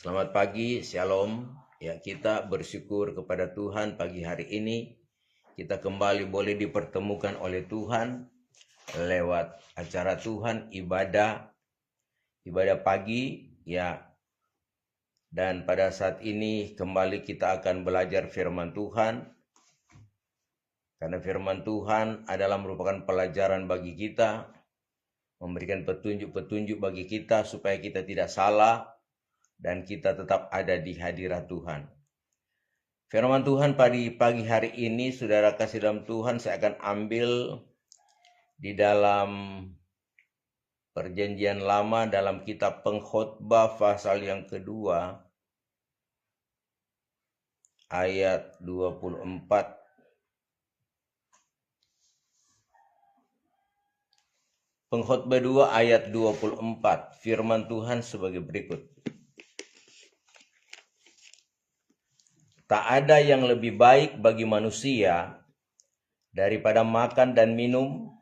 Selamat pagi, Shalom. Ya, kita bersyukur kepada Tuhan pagi hari ini. Kita kembali boleh dipertemukan oleh Tuhan lewat acara Tuhan, ibadah pagi, ya. Dan pada saat ini kembali kita akan belajar firman Tuhan. Karena firman Tuhan adalah merupakan pelajaran bagi kita, memberikan petunjuk-petunjuk bagi kita supaya kita tidak salah dan kita tetap ada di hadirat Tuhan. Firman Tuhan pagi hari ini, saudara kasih dalam Tuhan, saya akan ambil di dalam Perjanjian Lama dalam kitab Pengkhotbah pasal yang kedua ayat 24. Pengkhotbah 2 ayat 24. Firman Tuhan sebagai berikut. Tak ada yang lebih baik bagi manusia daripada makan dan minum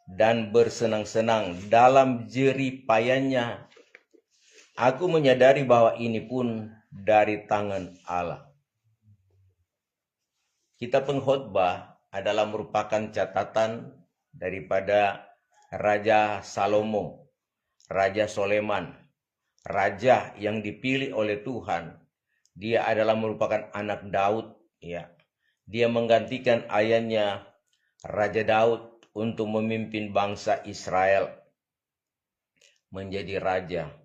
dan bersenang-senang dalam jerih payahnya. Aku menyadari bahwa ini pun dari tangan Allah. Kitab Pengkhotbah adalah merupakan catatan daripada Raja Salomo, Raja Soleman, raja yang dipilih oleh Tuhan. Dia adalah merupakan anak Daud, ya. Dia menggantikan ayahnya Raja Daud untuk memimpin bangsa Israel menjadi raja.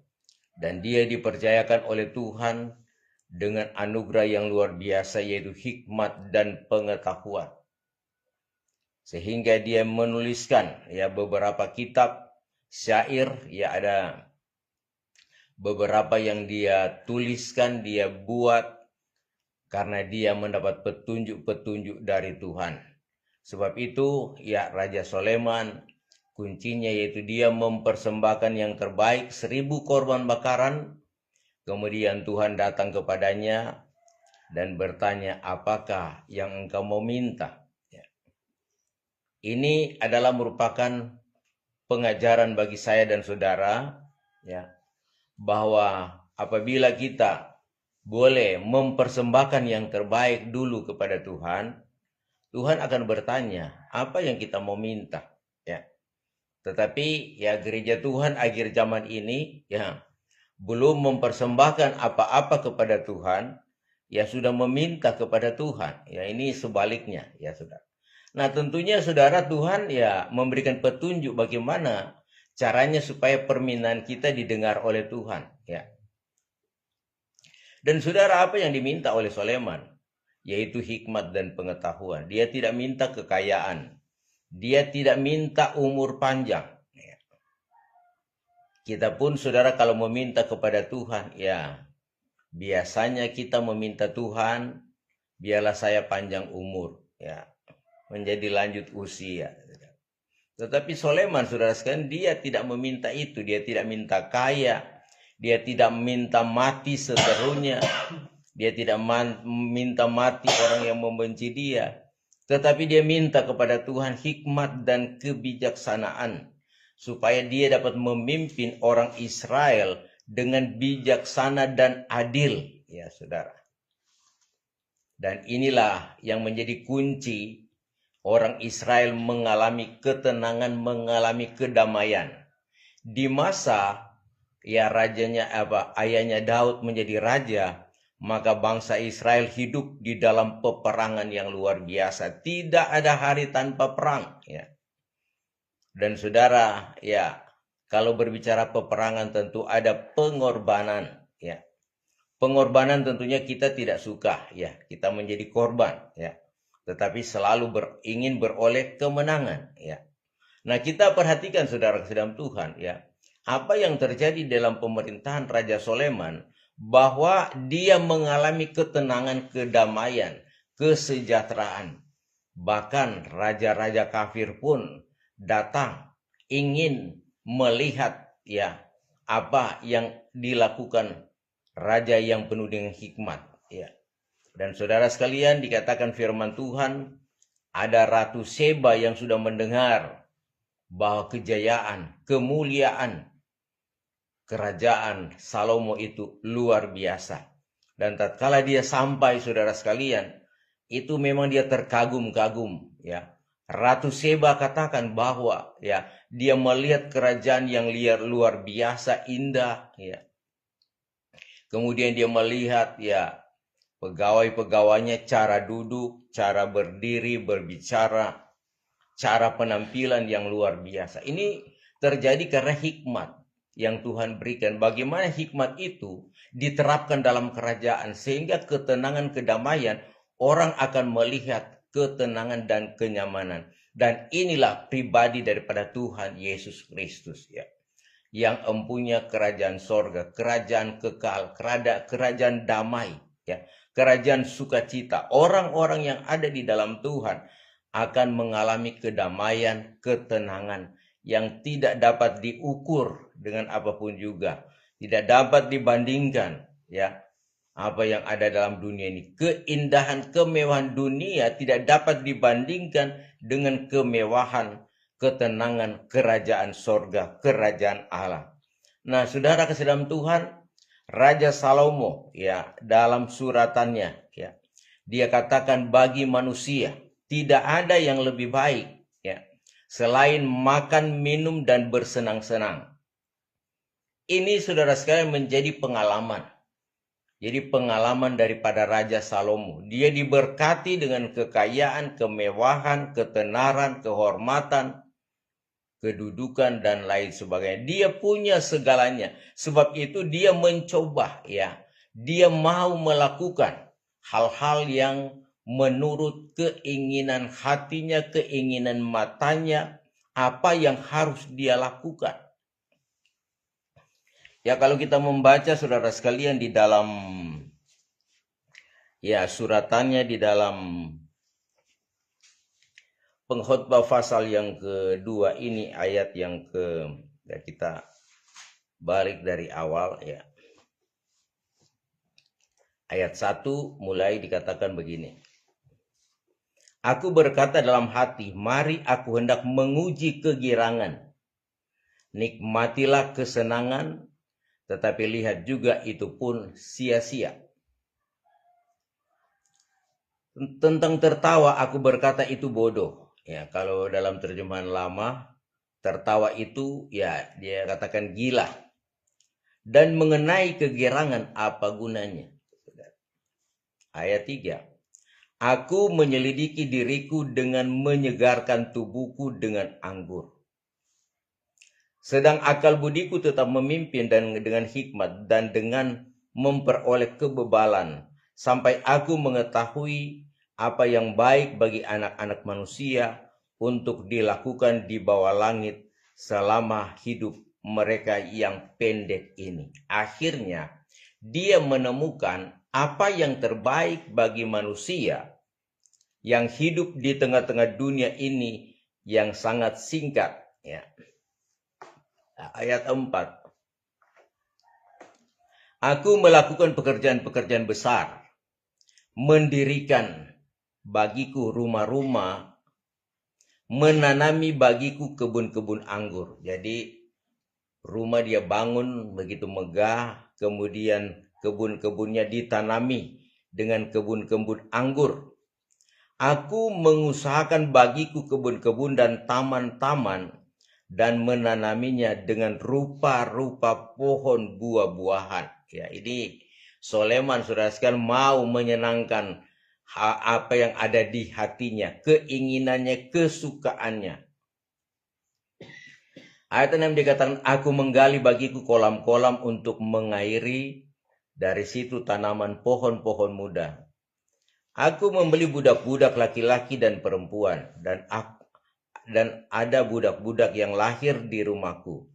Dan dia dipercayakan oleh Tuhan dengan anugerah yang luar biasa, yaitu hikmat dan pengetahuan. Sehingga dia menuliskan ya beberapa kitab syair, ya ada beberapa yang dia tuliskan, dia buat karena dia mendapat petunjuk-petunjuk dari Tuhan. Sebab itu ya Raja Soleman kuncinya yaitu dia mempersembahkan yang terbaik, 1000 korban bakaran. Kemudian Tuhan datang kepadanya dan bertanya, apakah yang engkau mau minta? Ya. Ini adalah merupakan pengajaran bagi saya dan saudara, ya, bahwa apabila kita boleh mempersembahkan yang terbaik dulu kepada Tuhan, Tuhan akan bertanya, apa yang kita mau minta? Ya. Tetapi ya gereja Tuhan akhir zaman ini ya belum mempersembahkan apa-apa kepada Tuhan, ya sudah meminta kepada Tuhan. Ya ini sebaliknya, ya saudara. Nah tentunya saudara, Tuhan ya memberikan petunjuk bagaimana caranya supaya permintaan kita didengar oleh Tuhan, ya. Dan saudara, apa yang diminta oleh Soleman? Yaitu hikmat dan pengetahuan. Dia tidak minta kekayaan. Dia tidak minta umur panjang. Ya. Kita pun saudara kalau meminta kepada Tuhan, ya biasanya kita meminta Tuhan, biarlah saya panjang umur, ya, menjadi lanjut usia. Tetapi Soleman, saudara sekalian, dia tidak meminta itu. Dia tidak minta kaya. Dia tidak minta mati seterunya. Dia tidak minta mati orang yang membenci dia. Tetapi dia minta kepada Tuhan hikmat dan kebijaksanaan. Supaya dia dapat memimpin orang Israel dengan bijaksana dan adil. Ya saudara. Dan inilah yang menjadi kunci orang Israel mengalami ketenangan, mengalami kedamaian. Di masa ya ayahnya Daud menjadi raja, maka bangsa Israel hidup di dalam peperangan yang luar biasa. Tidak ada hari tanpa perang, ya. Dan saudara, ya, kalau berbicara peperangan tentu ada pengorbanan, ya. Pengorbanan tentunya kita tidak suka, ya. Kita menjadi korban, ya. Tetapi selalu ingin beroleh kemenangan, ya. Nah, kita perhatikan saudara dalam Tuhan, ya. Apa yang terjadi dalam pemerintahan Raja Soleman, bahwa dia mengalami ketenangan, kedamaian, kesejahteraan. Bahkan raja-raja kafir pun datang ingin melihat ya apa yang dilakukan raja yang penuh dengan hikmat, ya. Dan saudara sekalian, dikatakan firman Tuhan, ada Ratu Seba yang sudah mendengar bahwa kejayaan, kemuliaan kerajaan Salomo itu luar biasa. Dan tatkala dia sampai, saudara sekalian, itu memang dia terkagum-kagum, ya. Ratu Seba katakan bahwa ya dia melihat kerajaan yang luar biasa indah, ya. Kemudian dia melihat ya pegawai-pegawainya, cara duduk, cara berdiri, berbicara, cara penampilan yang luar biasa. Ini terjadi karena hikmat yang Tuhan berikan. Bagaimana hikmat itu diterapkan dalam kerajaan sehingga ketenangan, kedamaian, orang akan melihat ketenangan dan kenyamanan. Dan inilah pribadi daripada Tuhan Yesus Kristus, ya, yang empunya kerajaan sorga, kerajaan kekal, kerajaan damai, ya, kerajaan sukacita. Orang-orang yang ada di dalam Tuhan akan mengalami kedamaian, ketenangan yang tidak dapat diukur dengan apapun juga, tidak dapat dibandingkan, ya, apa yang ada dalam dunia ini. Keindahan, kemewahan dunia tidak dapat dibandingkan dengan kemewahan, ketenangan kerajaan sorga, kerajaan Allah. Nah, saudara kasih dalam Tuhan, Raja Salomo, ya, dalam suratannya, ya, dia katakan bagi manusia tidak ada yang lebih baik, ya, selain makan, minum, dan bersenang-senang. Ini, saudara sekalian, menjadi pengalaman. Jadi pengalaman daripada Raja Salomo. Dia diberkati dengan kekayaan, kemewahan, ketenaran, kehormatan, kedudukan, dan lain sebagainya. Dia punya segalanya. Sebab itu dia mencoba, ya. Dia mau melakukan hal-hal yang menurut keinginan hatinya, keinginan matanya, apa yang harus dia lakukan. Ya, kalau kita membaca, saudara sekalian, di dalam ya suratannya, di dalam Pengkhotbah pasal yang kedua ini, ayat yang ya, kita balik dari awal, ya. Ayat 1 mulai dikatakan begini. Aku berkata dalam hati, mari aku hendak menguji kegirangan. Nikmatilah kesenangan, tetapi lihat juga itu pun sia-sia. Tentang tertawa, aku berkata itu bodoh. Ya, kalau dalam terjemahan lama, tertawa itu, ya, dia katakan gila. Dan mengenai kegirangan, apa gunanya? Ayat 3. Aku menyelidiki diriku dengan menyegarkan tubuhku dengan anggur. Sedang akal budiku tetap memimpin dan dengan hikmat dan dengan memperoleh kebebalan, sampai aku mengetahui apa yang baik bagi anak-anak manusia untuk dilakukan di bawah langit selama hidup mereka yang pendek ini. Akhirnya dia menemukan apa yang terbaik bagi manusia yang hidup di tengah-tengah dunia ini yang sangat singkat, ya. Ayat 4. Aku melakukan pekerjaan-pekerjaan besar, mendirikan bagiku rumah-rumah, menanami bagiku kebun-kebun anggur. Jadi rumah dia bangun begitu megah, kemudian kebun-kebunnya ditanami dengan kebun-kebun anggur. Aku mengusahakan bagiku kebun-kebun dan taman-taman, dan menanaminya dengan rupa-rupa pohon buah-buahan. Ya, ini Soleman, saudara sekalian, mau menyenangkan apa yang ada di hatinya, keinginannya, kesukaannya. Ayat 6 dikatakan, aku menggali bagiku kolam-kolam untuk mengairi, dari situ tanaman pohon-pohon muda. Aku membeli budak-budak laki-laki dan perempuan, dan ada budak-budak yang lahir di rumahku.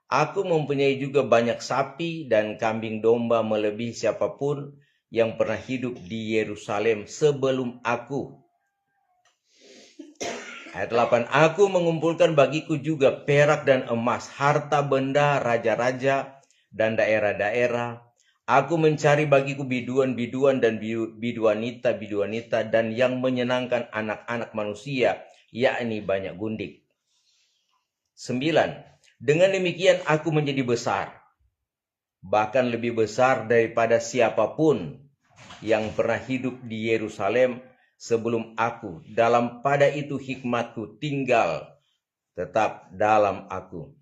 Aku mempunyai juga banyak sapi dan kambing domba melebihi siapapun yang pernah hidup di Yerusalem sebelum aku. Ayat 8, aku mengumpulkan bagiku juga perak dan emas, harta benda raja-raja dan daerah-daerah. Aku mencari bagiku biduan-biduan dan biduanita-biduanita dan yang menyenangkan anak-anak manusia, yakni banyak gundik. 9. Dengan demikian aku menjadi besar, bahkan lebih besar daripada siapapun yang pernah hidup di Yerusalem sebelum aku. Dalam pada itu hikmatku tinggal tetap dalam aku.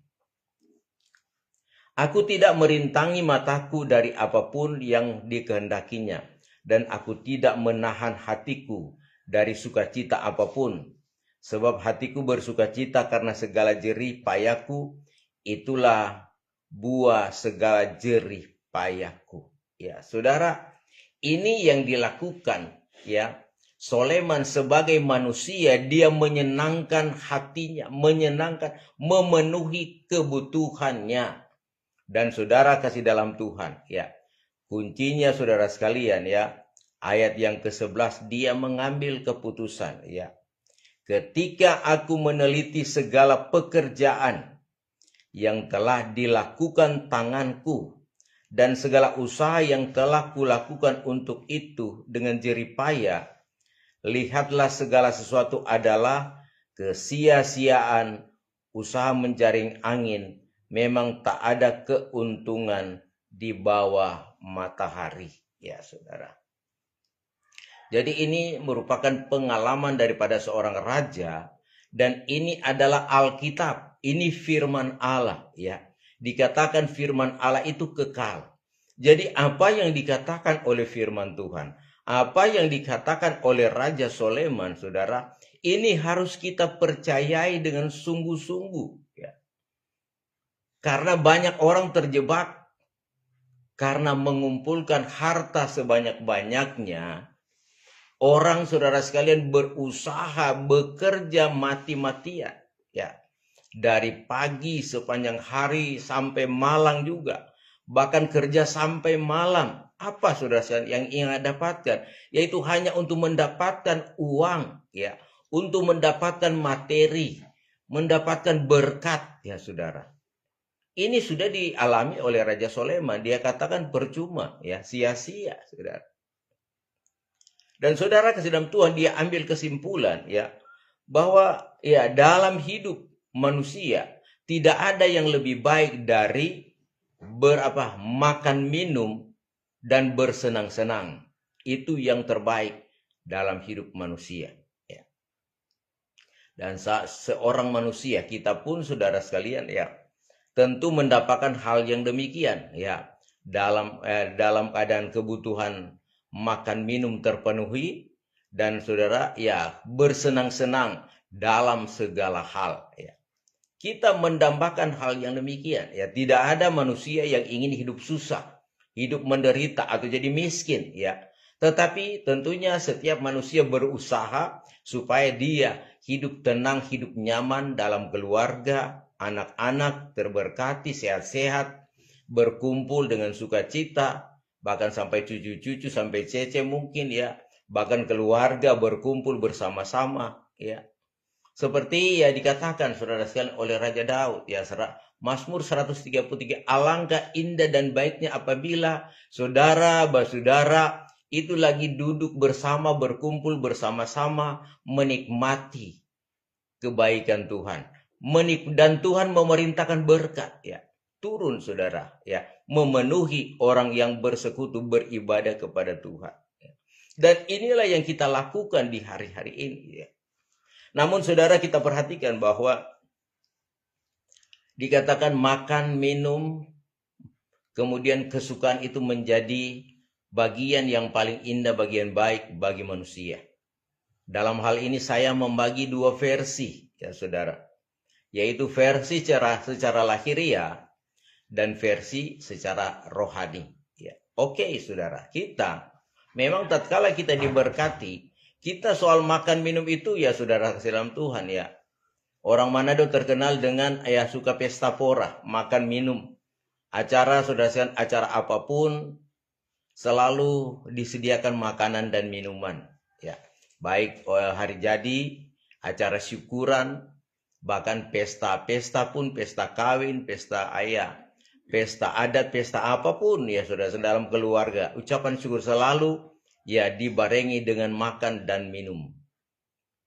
Aku tidak merintangi mataku dari apapun yang dikehendakinya, dan aku tidak menahan hatiku dari sukacita apapun. Sebab hatiku bersukacita karena segala jerih payahku, itulah buah segala jerih payahku. Ya, saudara, ini yang dilakukan, ya. Soleman sebagai manusia, dia menyenangkan hatinya, memenuhi kebutuhannya. Dan saudara kasih dalam Tuhan, ya. Kuncinya saudara sekalian, ya. Ayat yang ke-11, dia mengambil keputusan, ya. Ketika aku meneliti segala pekerjaan yang telah dilakukan tanganku dan segala usaha yang telah kulakukan untuk itu dengan jerih payah, lihatlah segala sesuatu adalah kesia-siaan, usaha menjaring angin, memang tak ada keuntungan di bawah matahari. Ya saudara. Jadi ini merupakan pengalaman daripada seorang raja, dan ini adalah Alkitab. Ini firman Allah, ya. Dikatakan firman Allah itu kekal. Jadi apa yang dikatakan oleh firman Tuhan, apa yang dikatakan oleh Raja Soleman, saudara, ini harus kita percayai dengan sungguh-sungguh, ya. Karena banyak orang terjebak karena mengumpulkan harta sebanyak-banyaknya. Orang saudara sekalian berusaha, bekerja mati-matian, ya. Dari pagi sepanjang hari sampai malam juga. Bahkan kerja sampai malam. Apa saudara sekalian yang ingin dapatkan? Yaitu hanya untuk mendapatkan uang, ya. Untuk mendapatkan materi, mendapatkan berkat, ya saudara. Ini sudah dialami oleh Raja Soleman. Dia katakan percuma, ya, sia-sia, saudara. Dan saudara kasih dalam Tuhan, dia ambil kesimpulan, ya, bahwa ya dalam hidup manusia tidak ada yang lebih baik dari makan minum dan bersenang-senang. Itu yang terbaik dalam hidup manusia, ya. Dan seorang manusia, kita pun saudara sekalian, ya, tentu mendapatkan hal yang demikian, ya, dalam keadaan kebutuhan makan minum terpenuhi, dan saudara, ya, bersenang-senang dalam segala hal, ya. Kita mendambakan hal yang demikian, ya. Tidak ada manusia yang ingin hidup susah, hidup menderita atau jadi miskin, ya. Tetapi tentunya setiap manusia berusaha supaya dia hidup tenang, hidup nyaman dalam keluarga, anak-anak terberkati, sehat-sehat, berkumpul dengan sukacita, bahkan sampai cucu-cucu, sampai cece mungkin, ya. Bahkan keluarga berkumpul bersama-sama, ya. Seperti ya dikatakan saudara sekalian oleh Raja Daud, ya, Mazmur 133, alangkah indah dan baiknya apabila saudara itu lagi duduk bersama, berkumpul bersama-sama, menikmati kebaikan Tuhan. Dan Tuhan memerintahkan berkat, ya, turun saudara, ya, memenuhi orang yang bersekutu beribadah kepada Tuhan, ya. Dan inilah yang kita lakukan di hari-hari ini, ya. Namun saudara, kita perhatikan bahwa dikatakan makan, minum, kemudian kesukaan itu menjadi bagian yang paling indah, bagian baik bagi manusia. Dalam hal ini saya membagi dua versi, ya saudara, yaitu versi secara lahiriah dan versi secara rohani, ya. Oke saudara, kita memang tatkala kita diberkati, kita soal makan minum itu, ya saudara kasih dalam Tuhan, ya. Orang Manado terkenal dengan ya suka pesta pora, makan minum. Acara saudara, acara apapun selalu disediakan makanan dan minuman, ya. Baik hari jadi, acara syukuran, bahkan pesta-pesta pun, pesta kawin, pesta ayah, pesta adat, pesta apapun, ya saudara, dalam keluarga, ucapan syukur selalu ya dibarengi dengan makan dan minum.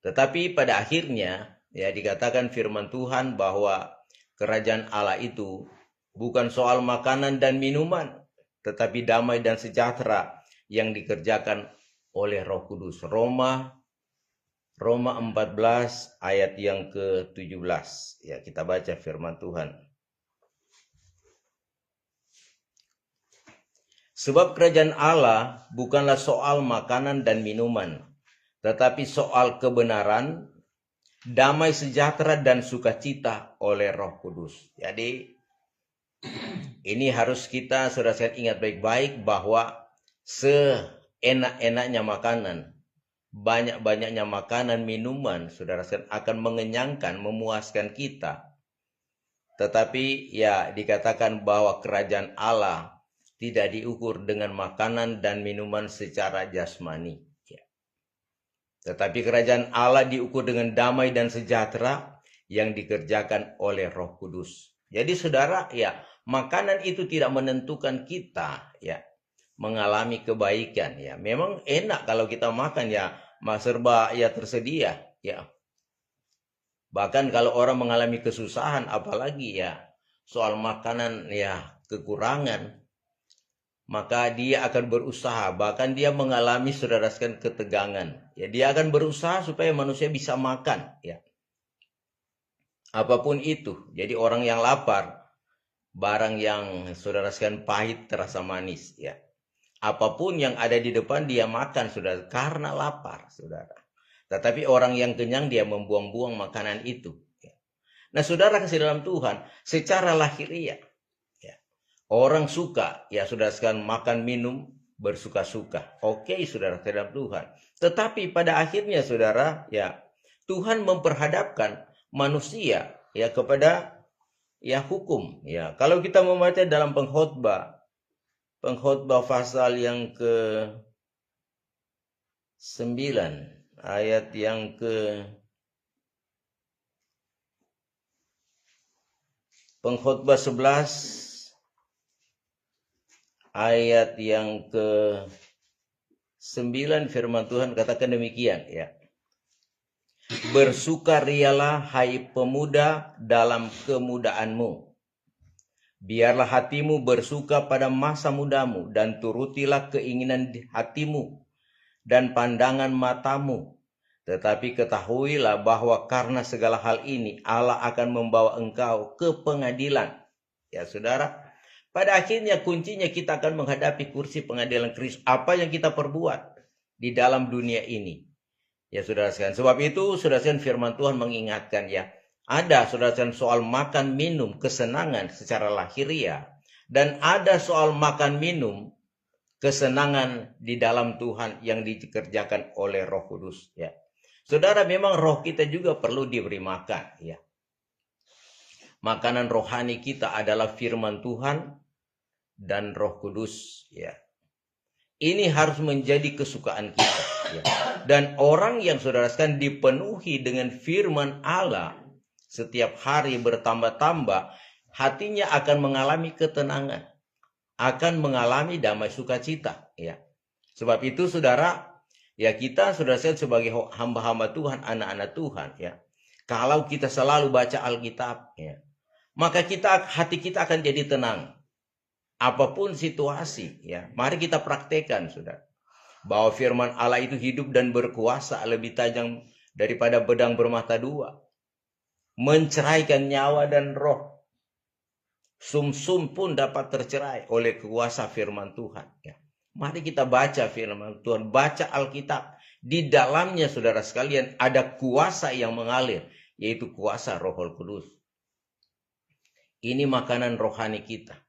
Tetapi pada akhirnya, ya, dikatakan firman Tuhan bahwa kerajaan Allah itu bukan soal makanan dan minuman, tetapi damai dan sejahtera yang dikerjakan oleh Roh Kudus. Roma 14 ayat yang ke-17. Ya, kita baca firman Tuhan. Sebab kerajaan Allah bukanlah soal makanan dan minuman, tetapi soal kebenaran, damai sejahtera dan sukacita oleh Roh Kudus. Jadi ini harus kita saudara ingat baik-baik bahwa seenak-enaknya makanan, banyak-banyaknya makanan, minuman, saudara akan mengenyangkan, memuaskan kita. Tetapi ya dikatakan bahwa kerajaan Allah tidak diukur dengan makanan dan minuman secara jasmani. Ya. Tetapi kerajaan Allah diukur dengan damai dan sejahtera yang dikerjakan oleh Roh Kudus. Jadi saudara, ya makanan itu tidak menentukan kita ya mengalami kebaikan. Ya memang enak kalau kita makan ya serba ya tersedia ya. Bahkan kalau orang mengalami kesusahan, apalagi ya soal makanan ya kekurangan, maka dia akan berusaha, bahkan dia mengalami saudara sekalian ketegangan. Ya, dia akan berusaha supaya manusia bisa makan, ya. Apapun itu. Jadi orang yang lapar, barang yang saudara sekalian pahit terasa manis, ya. Apapun yang ada di depan dia makan, saudara, karena lapar, saudara. Tetapi orang yang kenyang dia membuang-buang makanan itu. Ya. Nah, saudara kasih dalam Tuhan, secara lahiriah, orang suka, ya saudara sekalian makan minum bersuka-suka. Oke, saudara dalam Tuhan. Tetapi pada akhirnya saudara, ya Tuhan memperhadapkan manusia ya kepada ya hukum. Ya, kalau kita membaca dalam pengkhotbah pasal yang ke-9 ayat yang pengkhotbah 11 ayat yang ke-9 firman Tuhan katakan demikian ya. Bersukarialah hai pemuda dalam kemudaanmu. Biarlah hatimu bersuka pada masa mudamu dan turutilah keinginan hatimu dan pandangan matamu. Tetapi ketahuilah bahwa karena segala hal ini Allah akan membawa engkau ke pengadilan. Ya saudara, pada akhirnya kuncinya kita akan menghadapi kursi pengadilan Kristus. Apa yang kita perbuat di dalam dunia ini. Ya saudara sekalian. Sebab itu saudara sekalian firman Tuhan mengingatkan ya. Ada saudara sekalian soal makan minum kesenangan secara lahiriah. Dan ada soal makan minum kesenangan di dalam Tuhan yang dikerjakan oleh Roh Kudus. Ya. Saudara memang roh kita juga perlu diberi makan. Ya. Makanan rohani kita adalah firman Tuhan dan Roh Kudus ya. Ini harus menjadi kesukaan kita ya. Dan orang yang saudara sekalian dipenuhi dengan firman Allah setiap hari bertambah-tambah, hatinya akan mengalami ketenangan, akan mengalami damai sukacita ya. Sebab itu saudara, ya kita saudara sekalian sebagai hamba-hamba Tuhan, anak-anak Tuhan ya. Kalau kita selalu baca Alkitab ya, maka hati kita akan jadi tenang. Apapun situasi, ya, mari kita praktekkan, saudara, bahwa firman Allah itu hidup dan berkuasa, lebih tajam daripada pedang bermata dua, menceraikan nyawa dan roh. Sumsum pun dapat tercerai oleh kuasa firman Tuhan. Ya. Mari kita baca firman Tuhan, baca Alkitab. Di dalamnya, saudara sekalian, ada kuasa yang mengalir, yaitu kuasa Roh Kudus. Ini makanan rohani kita.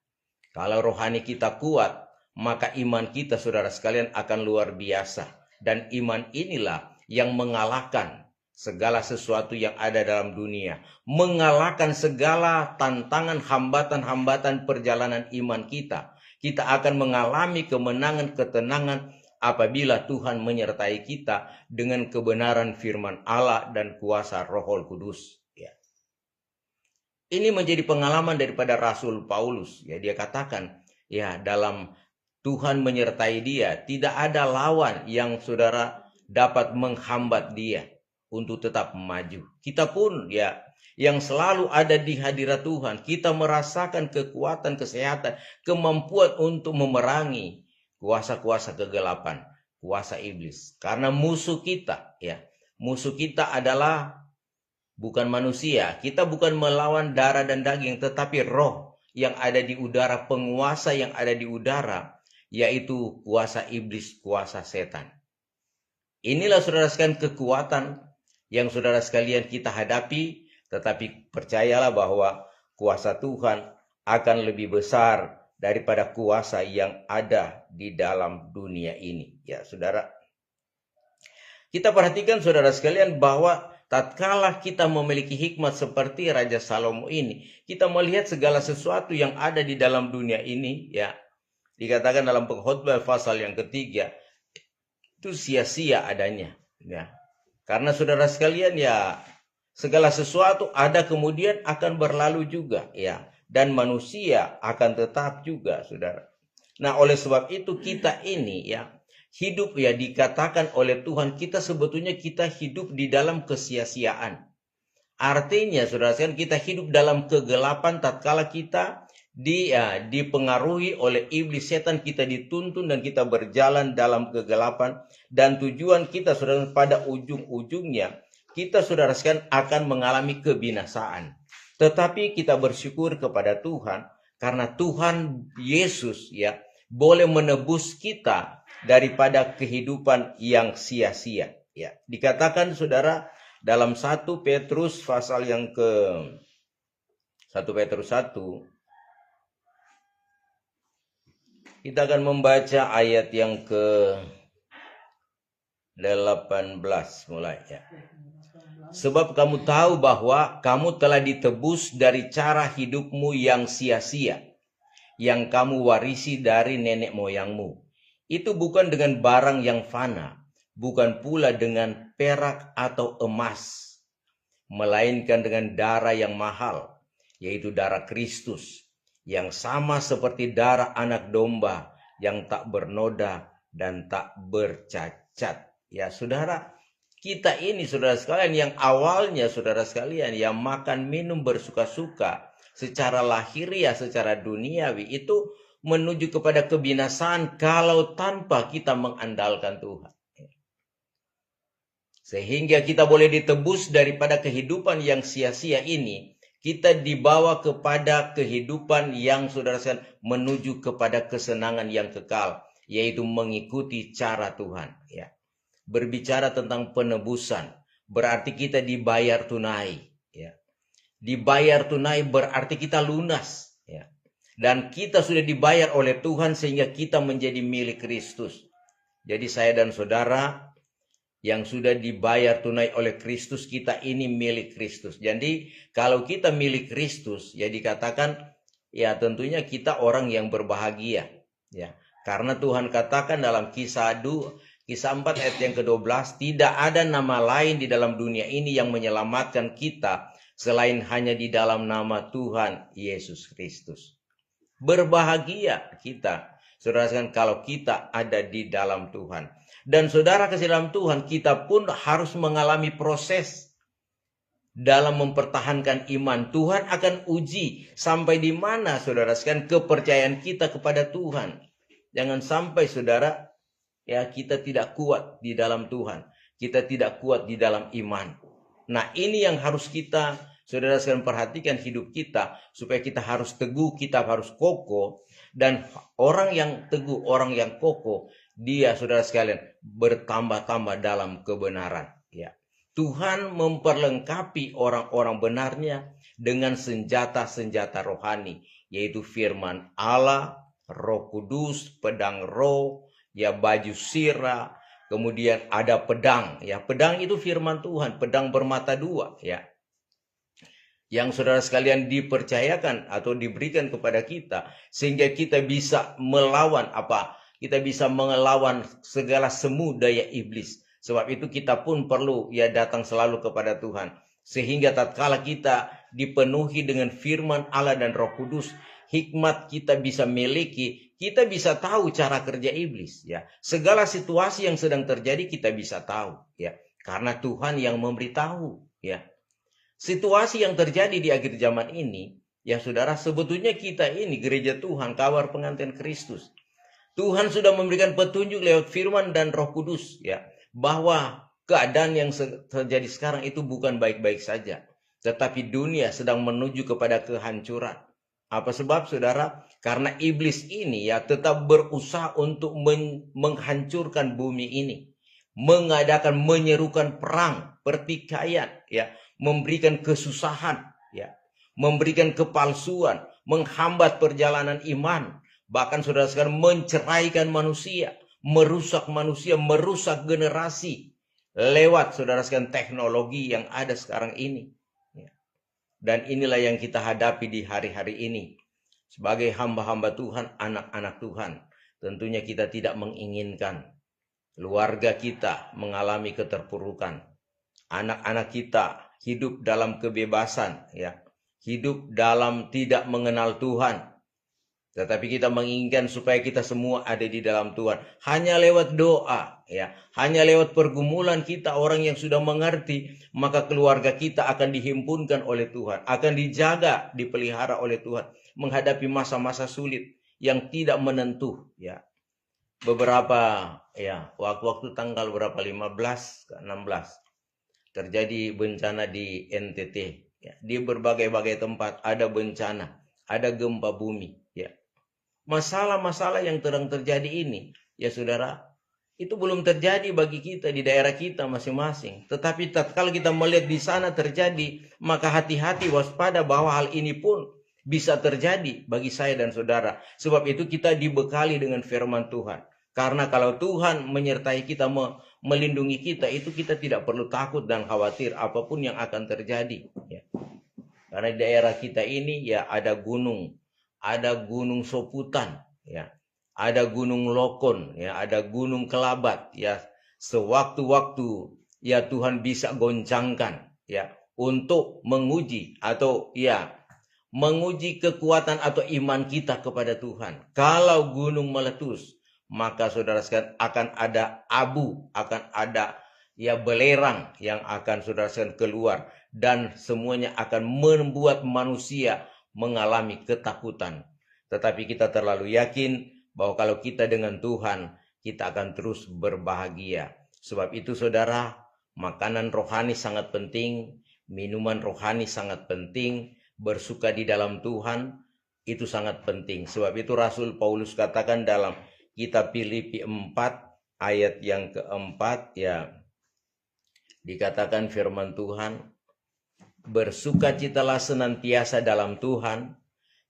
Kalau rohani kita kuat, maka iman kita saudara sekalian akan luar biasa. Dan iman inilah yang mengalahkan segala sesuatu yang ada dalam dunia. Mengalahkan segala tantangan, hambatan-hambatan perjalanan iman kita. Kita akan mengalami kemenangan, ketenangan apabila Tuhan menyertai kita dengan kebenaran firman Allah dan kuasa Roh Kudus. Ini menjadi pengalaman daripada Rasul Paulus. Ya, dia katakan, ya dalam Tuhan menyertai dia, tidak ada lawan yang saudara dapat menghambat dia untuk tetap maju. Kita pun ya yang selalu ada di hadirat Tuhan. Kita merasakan kekuatan, kesehatan, kemampuan untuk memerangi kuasa-kuasa kegelapan, kuasa iblis. Karena musuh kita, ya, musuh kita adalah bukan manusia. Kita bukan melawan darah dan daging, tetapi roh yang ada di udara, penguasa yang ada di udara, yaitu kuasa iblis, kuasa setan. Inilah saudara sekalian kekuatan yang saudara sekalian kita hadapi, tetapi percayalah bahwa kuasa Tuhan akan lebih besar daripada kuasa yang ada di dalam dunia ini. Ya, saudara. Kita perhatikan saudara sekalian bahwa tatkala kita memiliki hikmat seperti Raja Salomo ini, kita melihat segala sesuatu yang ada di dalam dunia ini, ya, dikatakan dalam Pengkhotbah pasal yang ketiga, itu sia-sia adanya, ya. Karena saudara sekalian, ya, segala sesuatu ada kemudian akan berlalu juga, ya, dan manusia akan tetap juga, saudara. Nah, oleh sebab itu kita ini, ya, hidup, ya, dikatakan oleh Tuhan kita sebetulnya kita hidup di dalam kesia-siaan. Artinya, saudara sekalian, kita hidup dalam kegelapan tatkala kita dipengaruhi oleh iblis setan, kita dituntun dan kita berjalan dalam kegelapan, dan tujuan kita saudara pada ujung-ujungnya kita saudara sekalian akan mengalami kebinasaan. Tetapi kita bersyukur kepada Tuhan karena Tuhan Yesus, ya, boleh menebus kita daripada kehidupan yang sia-sia, ya. Dikatakan saudara dalam 1 Petrus pasal yang ke 1 Petrus 1, kita akan membaca ayat yang ke-18 mulai, ya. Sebab kamu tahu bahwa kamu telah ditebus dari cara hidupmu yang sia-sia, yang kamu warisi dari nenek moyangmu. Itu bukan dengan barang yang fana, bukan pula dengan perak atau emas, melainkan dengan darah yang mahal, yaitu darah Kristus, yang sama seperti darah anak domba yang tak bernoda dan tak bercacat. Ya, saudara, kita ini saudara sekalian yang awalnya saudara sekalian yang makan minum bersuka-suka secara lahiriah, secara duniawi, itu menuju kepada kebinasaan kalau tanpa kita mengandalkan Tuhan. Sehingga kita boleh ditebus daripada kehidupan yang sia-sia ini, kita dibawa kepada kehidupan yang saudara sekalian menuju kepada kesenangan yang kekal, yaitu mengikuti cara Tuhan, ya. Berbicara tentang penebusan berarti kita dibayar tunai, ya. Dibayar tunai berarti kita lunas, ya. Dan kita sudah dibayar oleh Tuhan sehingga kita menjadi milik Kristus. Jadi saya dan saudara yang sudah dibayar tunai oleh Kristus, kita ini milik Kristus. Jadi kalau kita milik Kristus, ya dikatakan, ya tentunya kita orang yang berbahagia, ya. Karena Tuhan katakan dalam Kisah 4 ayat yang ke-12, tidak ada nama lain di dalam dunia ini yang menyelamatkan kita selain hanya di dalam nama Tuhan Yesus Kristus. Berbahagia kita, saudara sekalian, kalau kita ada di dalam Tuhan. Dan saudara kasih dalam Tuhan, kita pun harus mengalami proses dalam mempertahankan iman. Tuhan akan uji sampai di mana saudara sekalian kepercayaan kita kepada Tuhan. Jangan sampai saudara, ya, kita tidak kuat di dalam Tuhan, kita tidak kuat di dalam iman. Nah, ini yang harus kita saudara sekalian perhatikan hidup kita, supaya kita harus teguh, kita harus kokoh. Dan orang yang teguh, orang yang kokoh, dia saudara sekalian bertambah-tambah dalam kebenaran, ya. Tuhan memperlengkapi orang-orang benarnya dengan senjata-senjata rohani, yaitu firman Allah, Roh Kudus, pedang roh, ya, baju sirah, kemudian ada pedang, ya. Pedang itu firman Tuhan, pedang bermata dua, ya, yang saudara sekalian dipercayakan atau diberikan kepada kita sehingga kita bisa melawan apa? Kita bisa melawan segala semu daya iblis. Sebab itu kita pun perlu, ya, datang selalu kepada Tuhan, sehingga tatkala kita dipenuhi dengan firman Allah dan Roh Kudus, hikmat kita bisa miliki, kita bisa tahu cara kerja iblis, ya. Segala situasi yang sedang terjadi kita bisa tahu, ya, karena Tuhan yang memberitahu, ya. Situasi yang terjadi di akhir zaman ini, ya saudara, sebetulnya kita ini gereja Tuhan, kawar pengantin Kristus. Tuhan sudah memberikan petunjuk lewat firman dan Roh Kudus, ya, bahwa keadaan yang terjadi sekarang itu bukan baik-baik saja, tetapi dunia sedang menuju kepada kehancuran. Apa sebab, saudara? Karena iblis ini ya tetap berusaha untuk menghancurkan bumi ini, mengadakan, menyerukan perang, pertikaian, ya, memberikan kesusahan, ya, memberikan kepalsuan, menghambat perjalanan iman, bahkan saudara sekalian menceraikan manusia, merusak generasi lewat saudara sekalian teknologi yang ada sekarang ini. Dan inilah yang kita hadapi di hari-hari ini. Sebagai hamba-hamba Tuhan, anak-anak Tuhan, tentunya kita tidak menginginkan keluarga kita mengalami keterpurukan. Anak-anak kita hidup dalam kebebasan, ya, hidup dalam tidak mengenal Tuhan. Tetapi kita menginginkan supaya kita semua ada di dalam Tuhan. Hanya lewat doa, ya, hanya lewat pergumulan kita, orang yang sudah mengerti, maka keluarga kita akan dihimpunkan oleh Tuhan, akan dijaga, dipelihara oleh Tuhan, menghadapi masa-masa sulit yang tidak menentu, ya. Beberapa, ya, waktu tanggal berapa, 15 ke 16, terjadi bencana di NTT, ya. Di berbagai-bagai tempat ada bencana, ada gempa bumi, ya. Masalah-masalah yang sedang terjadi ini, ya saudara, itu belum terjadi bagi kita di daerah kita masing-masing. Tetapi tatkala kita melihat di sana terjadi, maka hati-hati, waspada bahwa hal ini pun bisa terjadi bagi saya dan saudara. Sebab itu kita dibekali dengan firman Tuhan. Karena kalau Tuhan menyertai kita, melindungi kita, itu kita tidak perlu takut dan khawatir apapun yang akan terjadi. Ya. Karena di daerah kita ini ya ada gunung Soputan, ya, ada gunung Lokon, ya, ada gunung Kelabat, ya. Sewaktu-waktu ya Tuhan bisa goncangkan, ya, untuk menguji atau ya menguji kekuatan atau iman kita kepada Tuhan. Kalau gunung meletus, maka saudara sekalian akan ada abu, akan ada ya belerang yang akan saudara sekalian keluar, dan semuanya akan membuat manusia mengalami ketakutan. Tetapi kita terlalu yakin bahwa kalau kita dengan Tuhan, kita akan terus berbahagia. Sebab itu saudara, makanan rohani sangat penting, minuman rohani sangat penting, bersuka di dalam Tuhan itu sangat penting. Sebab itu Rasul Paulus katakan dalam kitab Filipi 4 ayat yang keempat, ya, dikatakan firman Tuhan, bersukacitalah senantiasa dalam Tuhan.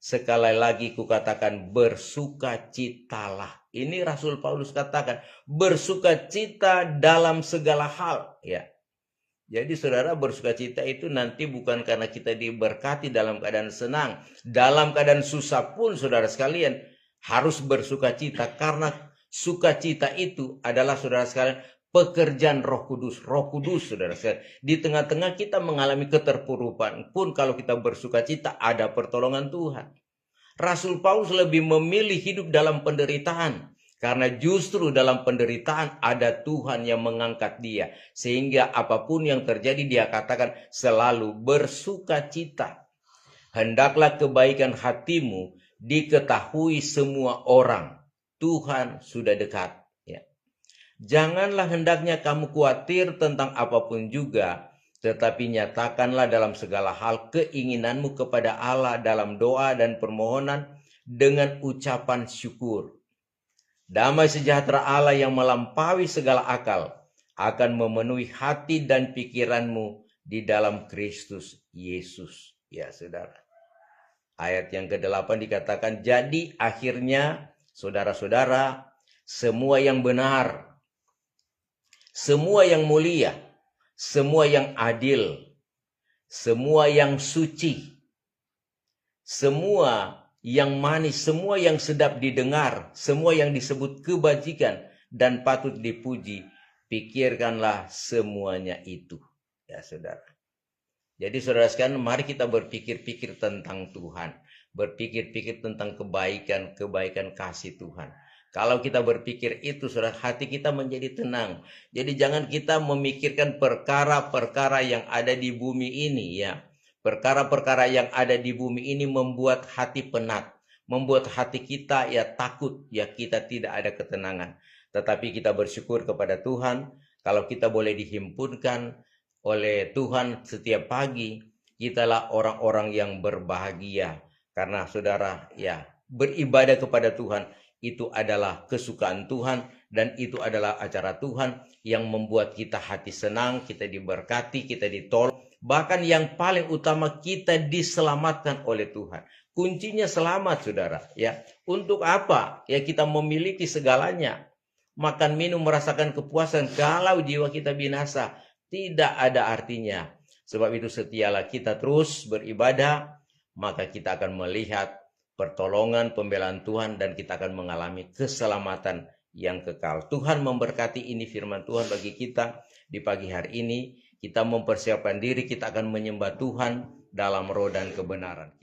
Sekali lagi kukatakan, bersukacitalah. Ini Rasul Paulus katakan, bersukacita dalam segala hal, ya. Jadi saudara, bersukacita itu nanti bukan karena kita diberkati dalam keadaan senang. Dalam keadaan susah pun saudara sekalian harus bersukacita, karena sukacita itu adalah saudara sekalian pekerjaan Roh Kudus. Roh Kudus, saudara sekalian. Di tengah-tengah kita mengalami keterpurukan pun, kalau kita bersukacita, ada pertolongan Tuhan. Rasul Paulus lebih memilih hidup dalam penderitaan, karena justru dalam penderitaan ada Tuhan yang mengangkat dia. Sehingga apapun yang terjadi, dia katakan selalu bersukacita. Hendaklah kebaikan hatimu diketahui semua orang. Tuhan sudah dekat. Janganlah hendaknya kamu khawatir tentang apapun juga, tetapi nyatakanlah dalam segala hal keinginanmu kepada Allah dalam doa dan permohonan dengan ucapan syukur. Damai sejahtera Allah yang melampaui segala akal akan memenuhi hati dan pikiranmu di dalam Kristus Yesus. Ya saudara. Ayat yang ke-8 dikatakan, jadi akhirnya saudara-saudara, semua yang benar, semua yang mulia, semua yang adil, semua yang suci, semua yang manis, semua yang sedap didengar, semua yang disebut kebajikan dan patut dipuji, pikirkanlah semuanya itu. Ya saudara. Jadi saudara sekalian, mari kita berpikir-pikir tentang Tuhan. Berpikir-pikir tentang kebaikan kasih Tuhan. Kalau kita berpikir itu, saudara, hati kita menjadi tenang. Jadi jangan kita memikirkan perkara-perkara yang ada di bumi ini, ya. Perkara-perkara yang ada di bumi ini membuat hati penat, membuat hati kita ya takut, ya kita tidak ada ketenangan. Tetapi kita bersyukur kepada Tuhan kalau kita boleh dihimpunkan oleh Tuhan setiap pagi. Kitalah orang-orang yang berbahagia karena saudara ya beribadah kepada Tuhan itu adalah kesukaan Tuhan dan itu adalah acara Tuhan yang membuat kita hati senang, kita diberkati, kita ditolong. Bahkan yang paling utama kita diselamatkan oleh Tuhan. Kuncinya selamat, saudara. Ya, untuk apa? Ya kita memiliki segalanya. Makan, minum, merasakan kepuasan. Kalau jiwa kita binasa, tidak ada artinya. Sebab itu setialah kita terus beribadah, maka kita akan melihat pertolongan, pembelaan Tuhan, dan kita akan mengalami keselamatan yang kekal. Tuhan memberkati, ini firman Tuhan bagi kita di pagi hari ini. Kita mempersiapkan diri, kita akan menyembah Tuhan dalam roh dan kebenaran.